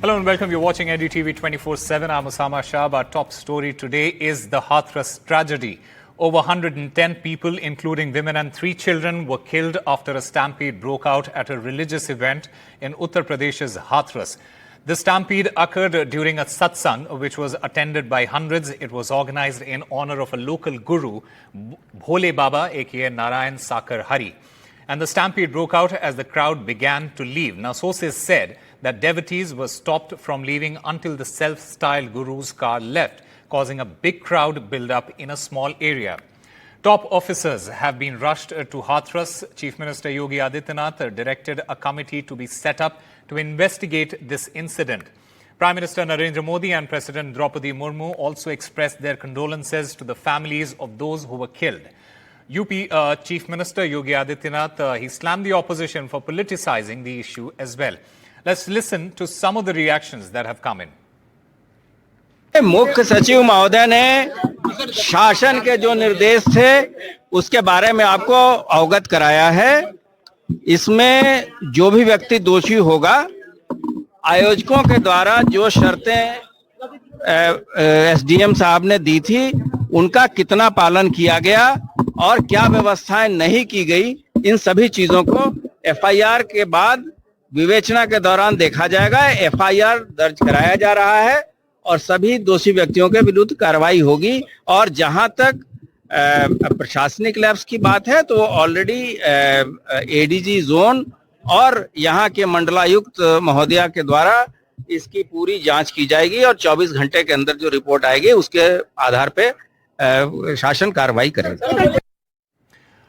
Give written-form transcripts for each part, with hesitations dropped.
Hello and welcome. You're watching NDTV 24/7. I'm Osama Shah. Our top story today is the Hathras tragedy. Over 110 people, including women and 3 children, were killed after a stampede broke out at a religious event in Uttar Pradesh's Hathras. The stampede occurred during a satsang, which was attended by hundreds. It was organized in honor of a local guru, Bhole Baba, aka Narayan Sakar Hari. And the stampede broke out as the crowd began to leave. Now, sources said that devotees were stopped from leaving until the self-styled guru's car left, causing a big crowd build-up in a small area. Top officers have been rushed to Hathras. Chief Minister Yogi Adityanath directed a committee to be set up to investigate this incident. Prime Minister Narendra Modi and President Draupadi Murmu also expressed their condolences to the families of those who were killed. UP Chief Minister Yogi Adityanath, he slammed the opposition for politicizing the issue as well. Let's listen to some of the reactions that have come in. मुख्य सचिव महोदय ने शासन के जो निर्देश थे उसके बारे में आपको अवगत कराया है। इसमें जो भी व्यक्ति दोषी होगा, आयोजकों के द्वारा जो शर्तें एसडीएम साहब ने दी थी उनका कितना पालन किया गया और क्या व्यवस्थाएं नहीं की गई, इन सभी चीजों को एफआईआर के बाद विवेचना के दौरान देखा जाएगा। एफआईआर दर्ज कराया जा रहा है और सभी दोषी व्यक्तियों के विरुद्ध कार्रवाई होगी। और जहां तक प्रशासनिक लैब्स की बात है तो ऑलरेडी एडीजी जोन और यहाँ के मंडलायुक्त महोदया के द्वारा इसकी पूरी जांच की जाएगी और 24 घंटे के अंदर जो रिपोर्ट आएगी उसके आधार पे शासन कार्रवाई करेगा।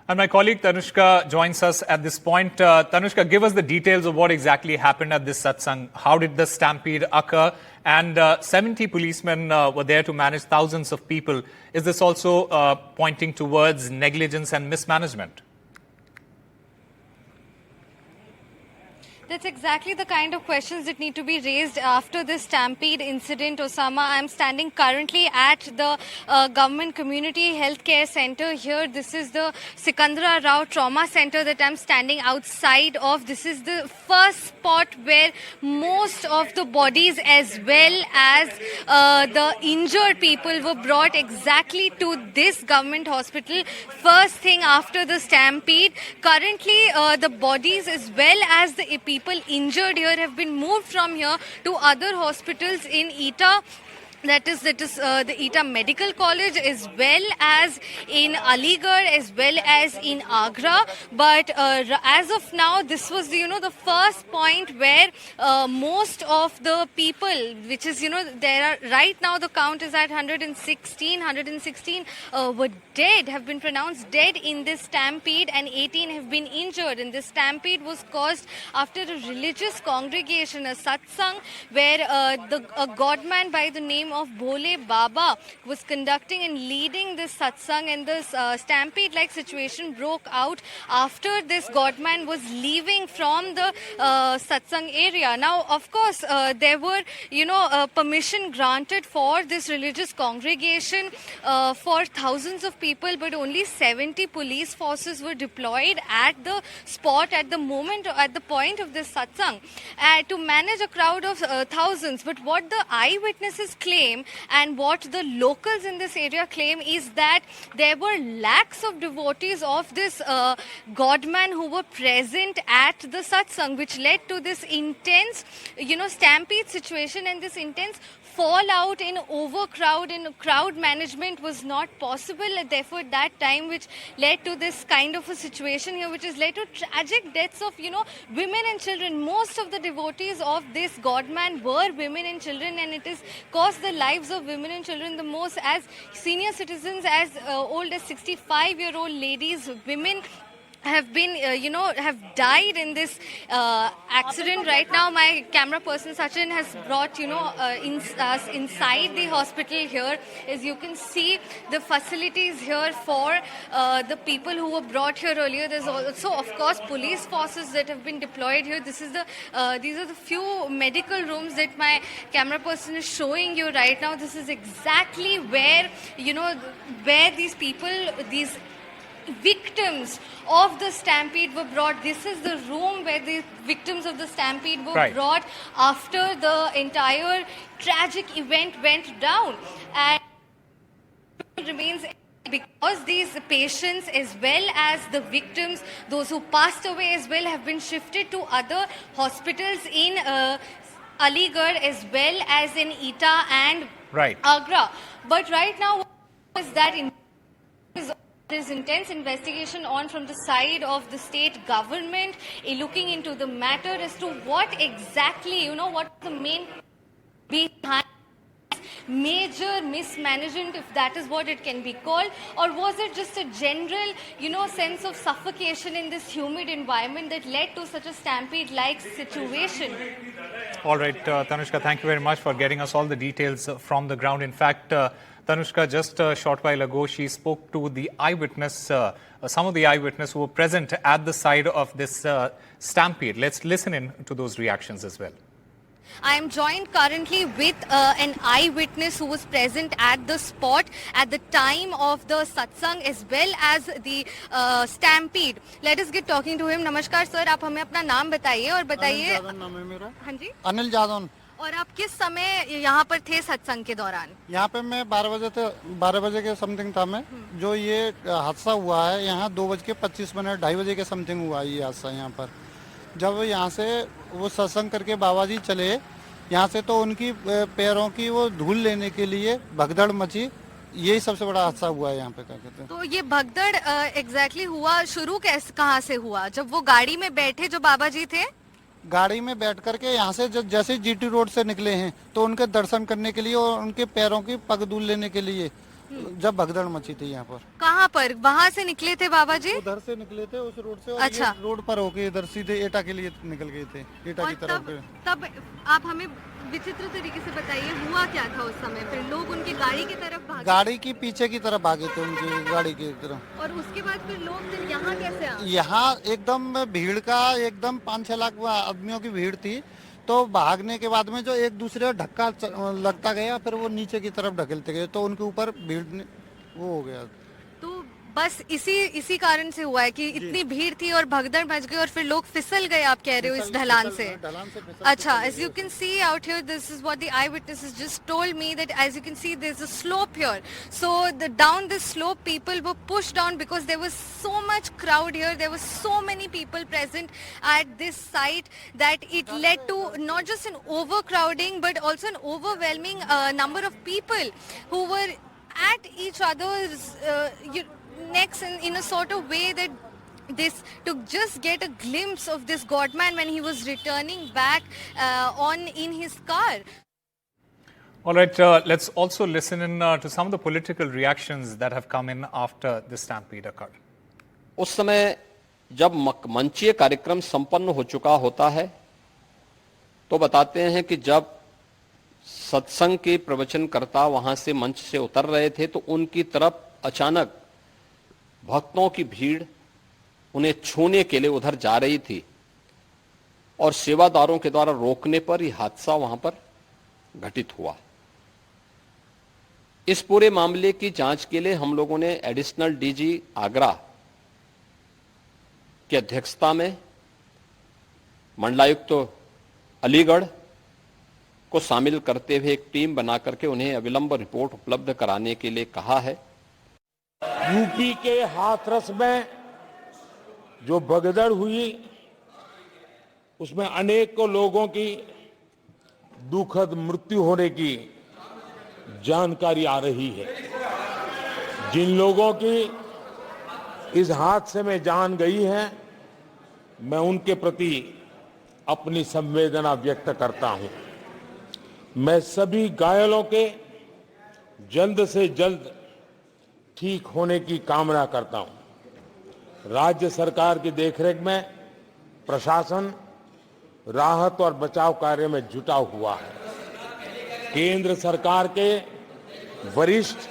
And my colleague Tanushka joins us at this point. Tanushka, give us the details of what exactly happened at this satsang. How did the stampede occur? And 70 policemen were there to manage thousands of people. Is this also pointing towards negligence and mismanagement? That's exactly the kind of questions that need to be raised after this stampede incident, Osama. I'm standing currently at the Government Community Healthcare Center here. This is the Sikandra Rao Trauma Center that I'm standing outside of. This is the first spot where most of the bodies as well as the injured people were brought exactly to this government hospital. First thing after the stampede, currently the bodies as well as the people injured here have been moved from here to other hospitals in Etah. That is the Etah Medical College as well as in Aligarh as well as in Agra. But as of now, this was the first point where most of the people, which is there are right now the count is at 116 were dead, have been pronounced dead in this stampede, and 18 have been injured. And this stampede was caused after a religious congregation, a satsang, where a godman by the name of Bhole Baba was conducting and leading this satsang, and this stampede-like situation broke out after this godman was leaving from the satsang area. Now, of course, there were, permission granted for this religious congregation for thousands of people, but only 70 police forces were deployed at the spot at the moment, at the point of this satsang, to manage a crowd of thousands. But what the eyewitnesses claim and what the locals in this area claim is that there were lakhs of devotees of this godman who were present at the satsang, which led to this intense, stampede situation, and this intense fallout in overcrowd and crowd management was not possible, therefore at that time, which led to this kind of a situation here, which has led to tragic deaths of women and children. Most of the devotees of this godman were women and children, and it has cost the lives of women and children the most, as senior citizens as old as 65-year-old ladies, women have been, have died in this accident. Right now, my camera person Sachin has brought, us inside the hospital here. As you can see, the facilities here for the people who were brought here earlier. There's also, of course, police forces that have been deployed here. This is these are the few medical rooms that my camera person is showing you right now. This is exactly where, where these people, these victims of the stampede were brought. This is the room where the victims of the stampede were brought after the entire tragic event went down. And remains because these patients as well as the victims, those who passed away as well, have been shifted to other hospitals in Aligarh as well as in Etah and Agra. But right now is that there's intense investigation on from the side of the state government, looking into the matter as to what exactly, what the main behind major mismanagement, if that is what it can be called, or was it just a general, sense of suffocation in this humid environment that led to such a stampede-like situation? All right, Tanushka, thank you very much for getting us all the details from the ground. In fact, Tanushka, just a short while ago, she spoke to the eyewitness, some of the eyewitnesses who were present at the side of this stampede. Let's listen in to those reactions as well. I am joined currently with an eyewitness who was present at the spot at the time of the satsang as well as the stampede. Let us get talking to him. Namaskar sir, आप हमें अपना नाम बताइए और बताइए। नाम है मेरा। हाँ जी। अनिल जादव। और आप किस समय यहाँ पर थे सत्संग के दौरान? यहाँ पे मैं 12 बजे के समथिंग था मैं। जो ये हादसा हुआ है यहाँ 2:25 2:30 बजे के समथिंग हुआ ये हादसा यहाँ पर। जब यहाँ से वो सत्संग करके बाबा जी चले यहाँ से, तो उनकी पैरों की वो धूल लेने के लिए भगदड़ मची। यही सबसे बड़ा हादसा हुआ है यहाँ पे, क्या कहते हैं। तो ये भगदड़ एग्जैक्टली हुआ शुरू कहाँ से हुआ? जब वो गाड़ी में बैठे जो बाबा जी थे, गाड़ी में बैठ करके यहाँ से जैसे जीटी रोड से निकले हैं तो उनके दर्शन करने के लिए और उनके पैरों की पगधूल लेने के लिए जब भगदड़ मची थी यहाँ पर। कहाँ पर? वहाँ से निकले थे बाबा जी? उधर से निकले थे, उस रोड से। और अच्छा। ये रोड पर होके इधर सीधे एटा के लिए निकल गए थे, एटा की तरफ। तब आप हमें विचित्र तरीके से बताइए हुआ क्या था उस समय? फिर लोग उनकी गाड़ी की तरफ भागे? गाड़ी की पीछे की तरफ भागे थे, उनकी गाड़ी की तरफ। और उसके बाद फिर लोग फिर यहाँ कैसे आए? यहाँ एकदम भीड़ का, एकदम 5-6 लाख आदमियों की भीड़ थी। तो भागने के बाद में जो एक दूसरे को धक्का लगता गया, फिर वो नीचे की तरफ ढकेलते गए, तो उनके ऊपर भीड़ वो हो गया। तो बस इसी कारण से हुआ है कि इतनी भीड़ थी और भगदड़ मच गई और फिर लोग फिसल गए, आप कह रहे हो, इस ढलान से। अच्छा, as you can see out here, this is what the eyewitnesses just told me, that as you can see there's a slope here. So down this slope people were pushed down because there was so much crowd here, there were so many people present at this site that it led to not just an overcrowding but also an overwhelming number of people who were at each other's necks in a sort of way that this to just get a glimpse of this godman when he was returning back in his car. All right, let's also listen in to some of the political reactions that have come in after the stampede occurred. उस समय जब मंचीय कार्यक्रम संपन्न हो चुका होता है तो बताते हैं कि जब सत्संग के प्रवचनकर्ता वहां से मंच से उतर रहे थे तो उनकी तरफ अचानक भक्तों की भीड़ उन्हें छूने के लिए उधर जा रही थी और सेवादारों के द्वारा रोकने पर यह हादसा वहां पर घटित हुआ। इस पूरे मामले की जांच के लिए हम लोगों ने एडिशनल डीजी आगरा की अध्यक्षता में मंडलायुक्त अलीगढ़ को शामिल करते हुए एक टीम बना करके उन्हें अविलंब रिपोर्ट उपलब्ध कराने के लिए कहा है। यूपी के हाथरस में जो भगदड़ हुई उसमें अनेकों लोगों की दुखद मृत्यु होने की जानकारी आ रही है। जिन लोगों की इस हादसे में जान गई है, मैं उनके प्रति अपनी संवेदना व्यक्त करता हूं। मैं सभी घायलों के जल्द से जल्द ठीक होने की कामना करता हूं। राज्य सरकार की देखरेख में प्रशासन राहत और बचाव कार्य में जुटा हुआ है। केंद्र सरकार के वरिष्ठ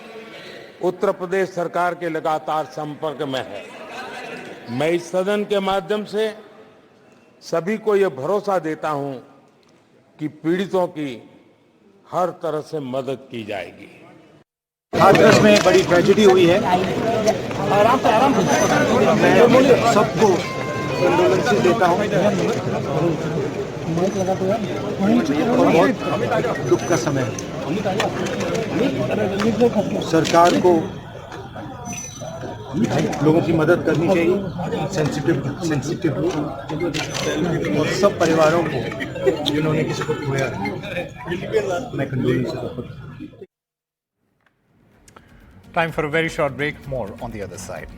उत्तर प्रदेश सरकार के लगातार संपर्क में है। मैं इस सदन के माध्यम से सभी को यह भरोसा देता हूं कि पीड़ितों की हर तरह से मदद की जाएगी। हाथरस में बड़ी ट्रेजेडी हुई है। मैं सबको कंडोलेंसेस देता हूँ और बहुत दुख का समय है। सरकार को लोगों की मदद करनी चाहिए सेंसिटिव और सब परिवारों को जिन्होंने किसी को खोया मैं कंडोलेंसेस देता हूँ। Time for a very short break. More on the other side.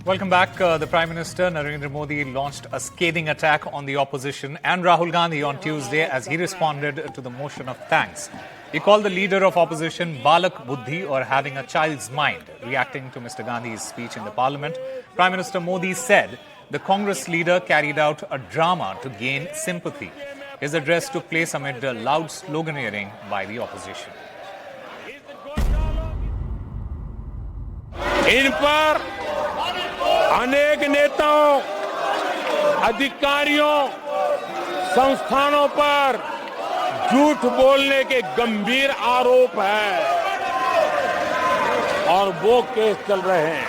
Welcome back. The Prime Minister Narendra Modi launched a scathing attack on the opposition and Rahul Gandhi on Tuesday as he responded to the motion of thanks. He called the leader of opposition Balak Buddhi or having a child's mind. Reacting to Mr. Gandhi's speech in the parliament, Prime Minister Modi said the Congress leader carried out a drama to gain sympathy. His address took place amid loud sloganeering by the opposition. इन पर अनेक नेताओं, अधिकारियों, संस्थानों पर झूठ बोलने के गंभीर आरोप है और वो केस चल रहे हैं।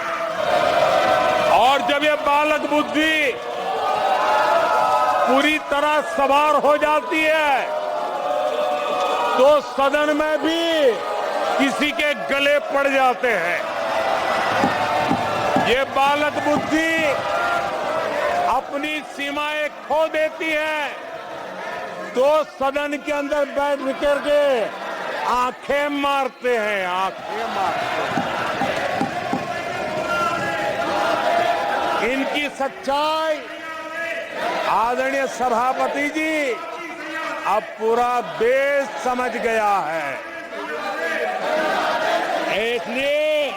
और जब ये बालक बुद्धि पूरी तरह सवार हो जाती है तो सदन में भी किसी के गले पड़ जाते हैं। ये बालक बुद्धि अपनी सीमाएं खो देती है तो सदन के अंदर बैठ करके आंखें मारते हैं, आंखें मारते हैं। इनकी सच्चाई आदरणीय सभापति जी अब पूरा देश समझ गया है। इसलिए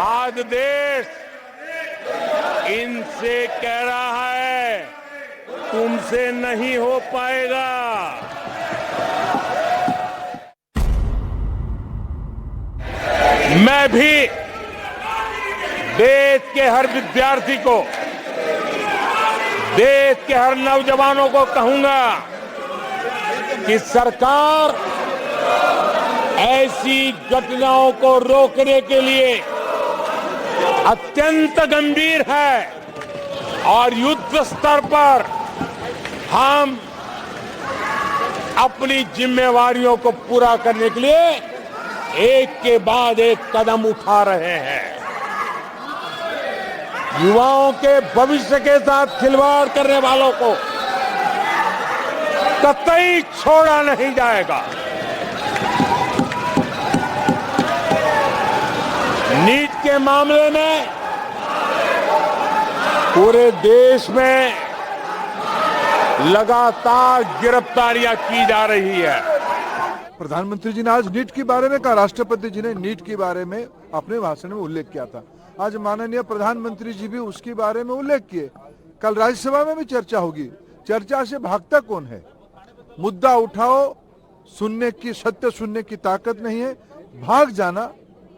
आज देश इनसे कह रहा है तुमसे नहीं हो पाएगा। मैं भी देश के हर विद्यार्थी को, देश के हर नौजवानों को कहूंगा कि सरकार ऐसी घटनाओं को रोकने के लिए अत्यंत गंभीर है और युद्ध स्तर पर हम अपनी जिम्मेवारियों को पूरा करने के लिए एक के बाद एक कदम उठा रहे हैं। युवाओं के भविष्य के साथ खिलवाड़ करने वालों को कतई छोड़ा नहीं जाएगा। नीट के मामले में पूरे देश में लगातार गिरफ्तारियां की जा रही है। प्रधानमंत्री जी ने आज नीट के बारे में कहा, राष्ट्रपति जी ने नीट के बारे में अपने भाषण में उल्लेख किया था। आज माननीय प्रधानमंत्री जी भी उसके बारे में उल्लेख किए। कल राज्यसभा में भी चर्चा होगी। चर्चा से भागता कौन है? मुद्दा उठाओ, सुनने की, सत्य सुनने की ताकत नहीं है, भाग जाना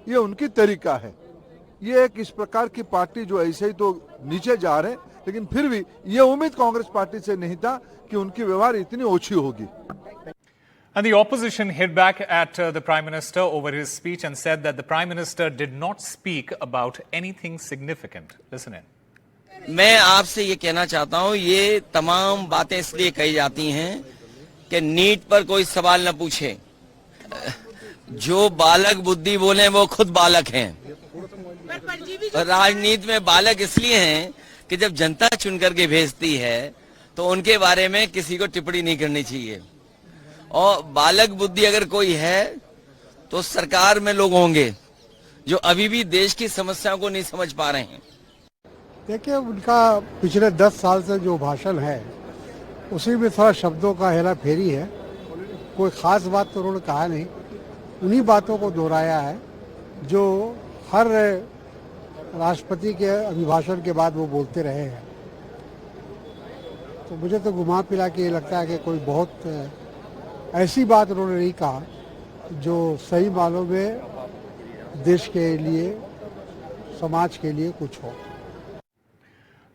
ये उनकी तरीका है। ये एक इस प्रकार की पार्टी जो ऐसे ही तो नीचे जा रहे हैं, लेकिन फिर भी ये उम्मीद कांग्रेस पार्टी से नहीं था कि उनकी व्यवहार इतनी ओछी होगी। And the opposition hit back at the Prime Minister over his speech and said that the Prime Minister did not speak about anything significant. Listen in. मैं आपसे ये कहना चाहता हूँ, ये तमाम बातें इसलिए कही जाती हैं कि नीट पर कोई सवाल न पूछे। जो बालक बुद्धि बोले वो खुद बालक हैं। राजनीति में बालक इसलिए हैं कि जब जनता चुन करके भेजती है तो उनके बारे में किसी को टिप्पणी नहीं करनी चाहिए। और बालक बुद्धि अगर कोई है तो सरकार में लोग होंगे जो अभी भी देश की समस्याओं को नहीं समझ पा रहे हैं। देखिए, उनका पिछले 10 साल से जो भाषण है उसी में थोड़ा शब्दों का हेरा फेरी है। कोई खास बात तो उन्होंने कहा नहीं, उन्हीं बातों को दोहराया है जो हर राष्ट्रपति के अभिभाषण के बाद वो बोलते रहे हैं। तो मुझे तो घुमा फिरा के ये लगता है कि कोई बहुत ऐसी बात उन्होंने नहीं कहा जो सही मानों में देश के लिए समाज के लिए कुछ हो।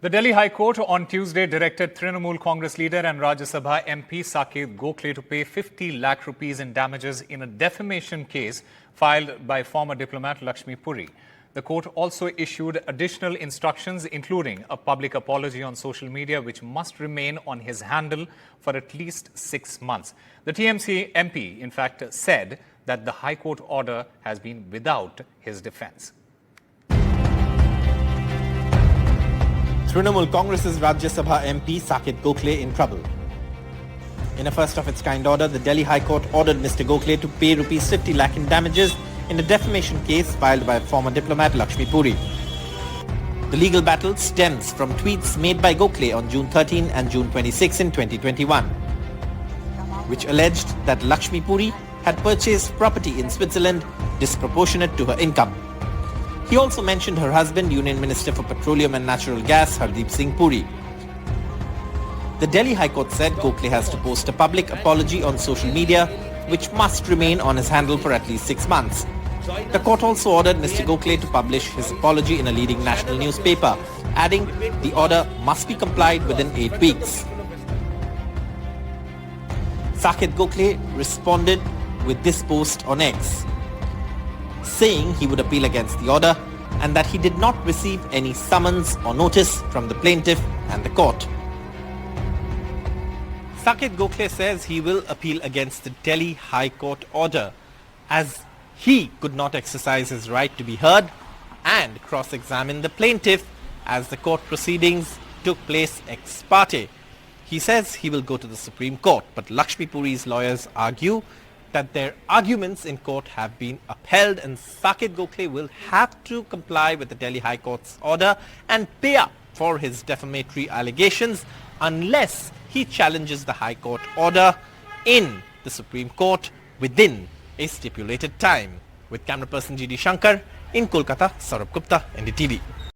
The Delhi High Court on Tuesday directed Trinamool Congress leader and Rajya Sabha MP Saket Gokhale to pay 50 lakh rupees in damages in a defamation case filed by former diplomat Lakshmi Puri. The court also issued additional instructions, including a public apology on social media, which must remain on his handle for at least 6 months. The TMC MP, in fact, said that the High Court order has been without his defense. Trinamool Congress's Rajya Sabha MP Saket Gokhale in trouble. In a first-of-its-kind order, the Delhi High Court ordered Mr. Gokhale to pay rupees 50 lakh in damages in a defamation case filed by former diplomat Lakshmi Puri. The legal battle stems from tweets made by Gokhale on June 13 and June 26 in 2021, which alleged that Lakshmi Puri had purchased property in Switzerland disproportionate to her income. He also mentioned her husband, Union Minister for Petroleum and Natural Gas, Hardeep Singh Puri. The Delhi High Court said Gokhale has to post a public apology on social media, which must remain on his handle for at least 6 months. The court also ordered Mr. Gokhale to publish his apology in a leading national newspaper, adding the order must be complied within 8 weeks. Saket Gokhale responded with this post on X, saying he would appeal against the order and that he did not receive any summons or notice from the plaintiff and the court. Saket Gokhale says he will appeal against the Delhi High Court order as he could not exercise his right to be heard and cross-examine the plaintiff as the court proceedings took place ex parte. He says he will go to the Supreme Court, but Lakshmi Puri's lawyers argue that their arguments in court have been upheld and Saket Gokhale will have to comply with the Delhi High Court's order and pay up for his defamatory allegations unless he challenges the High Court order in the Supreme Court within a stipulated time. With camera person GD Shankar in Kolkata, Saurabh Gupta, NDTV.